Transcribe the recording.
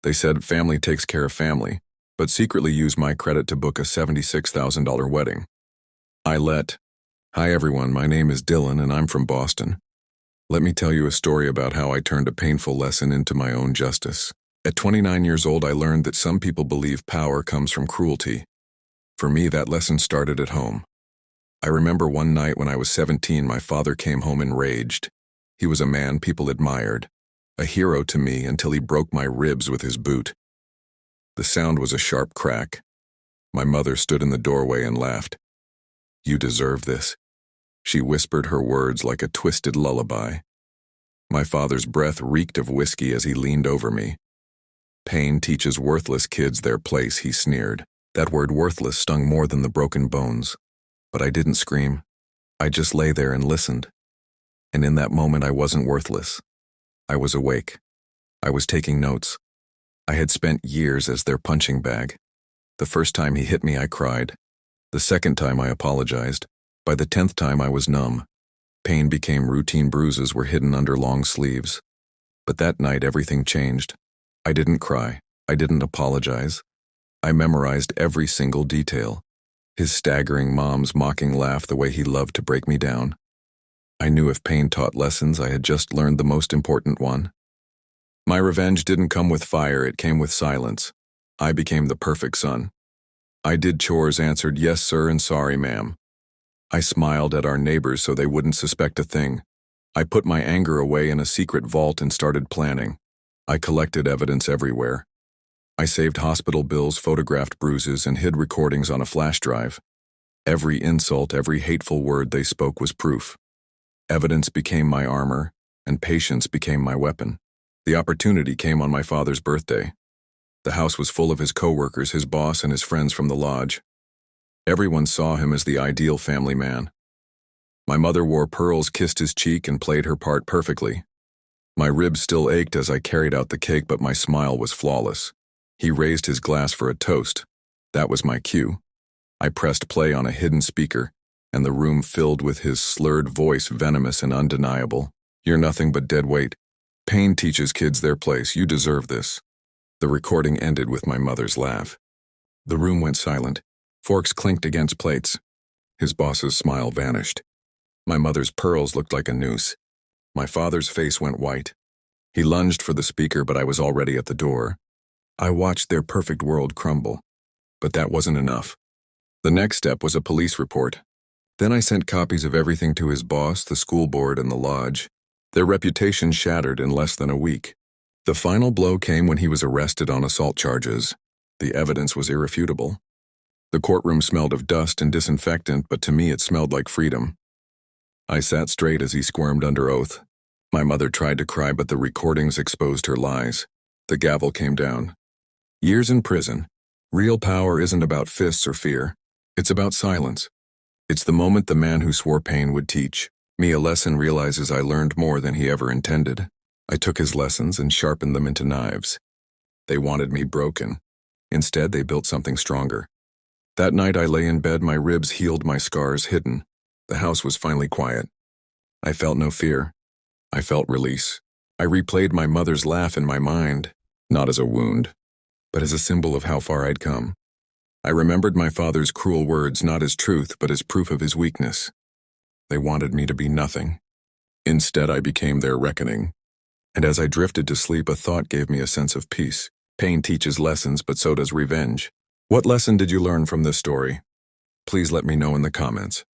They said family takes care of family, but secretly used my credit to book a $76,000 wedding. Hi everyone, my name is Dylan and I'm from Boston. Let me tell you a story about how I turned a painful lesson into my own justice. At 29 years old, I learned that some people believe power comes from cruelty. For me, that lesson started at home. I remember one night when I was 17, my father came home enraged. He was a man people admired, a hero to me until he broke my ribs with his boot. The sound was a sharp crack. My mother stood in the doorway and laughed. "You deserve this." She whispered her words like a twisted lullaby. My father's breath reeked of whiskey as he leaned over me. "Pain teaches worthless kids their place," he sneered. That word worthless stung more than the broken bones. But I didn't scream. I just lay there and listened. And in that moment I wasn't worthless. I was awake. I was taking notes. I had spent years as their punching bag. The first time he hit me, I cried. The second time I apologized. By the 10th time I was numb. Pain became routine. Bruises were hidden under long sleeves. But that night everything changed. I didn't cry. I didn't apologize. I memorized every single detail. His staggering mom's mocking laugh, the way he loved to break me down. I knew if pain taught lessons, I had just learned the most important one. My revenge didn't come with fire, it came with silence. I became the perfect son. I did chores, answered yes sir and sorry ma'am. I smiled at our neighbors so they wouldn't suspect a thing. I put my anger away in a secret vault and started planning. I collected evidence everywhere. I saved hospital bills, photographed bruises, and hid recordings on a flash drive. Every insult, every hateful word they spoke was proof. Evidence became my armor, and patience became my weapon. The opportunity came on my father's birthday. The house was full of his coworkers, his boss, and his friends from the lodge. Everyone saw him as the ideal family man. My mother wore pearls, kissed his cheek, and played her part perfectly. My ribs still ached as I carried out the cake, but my smile was flawless. He raised his glass for a toast. That was my cue. I pressed play on a hidden speaker, and the room filled with his slurred voice, venomous and undeniable. "You're nothing but dead weight. Pain teaches kids their place. You deserve this." The recording ended with my mother's laugh. The room went silent. Forks clinked against plates. His boss's smile vanished. My mother's pearls looked like a noose. My father's face went white. He lunged for the speaker, but I was already at the door. I watched their perfect world crumble. But that wasn't enough. The next step was a police report. Then I sent copies of everything to his boss, the school board, and the lodge. Their reputation shattered in less than a week. The final blow came when he was arrested on assault charges. The evidence was irrefutable. The courtroom smelled of dust and disinfectant, but to me it smelled like freedom. I sat straight as he squirmed under oath. My mother tried to cry, but the recordings exposed her lies. The gavel came down. Years in prison. Real power isn't about fists or fear. It's about silence. It's the moment the man who swore pain would teach me a lesson, realizes I learned more than he ever intended. I took his lessons and sharpened them into knives. They wanted me broken. Instead, they built something stronger. That night I lay in bed, my ribs healed, my scars hidden. The house was finally quiet. I felt no fear. I felt release. I replayed my mother's laugh in my mind, not as a wound, but as a symbol of how far I'd come. I remembered my father's cruel words, not as truth, but as proof of his weakness. They wanted me to be nothing. Instead, I became their reckoning. And as I drifted to sleep, a thought gave me a sense of peace. Pain teaches lessons, but so does revenge. What lesson did you learn from this story? Please let me know in the comments.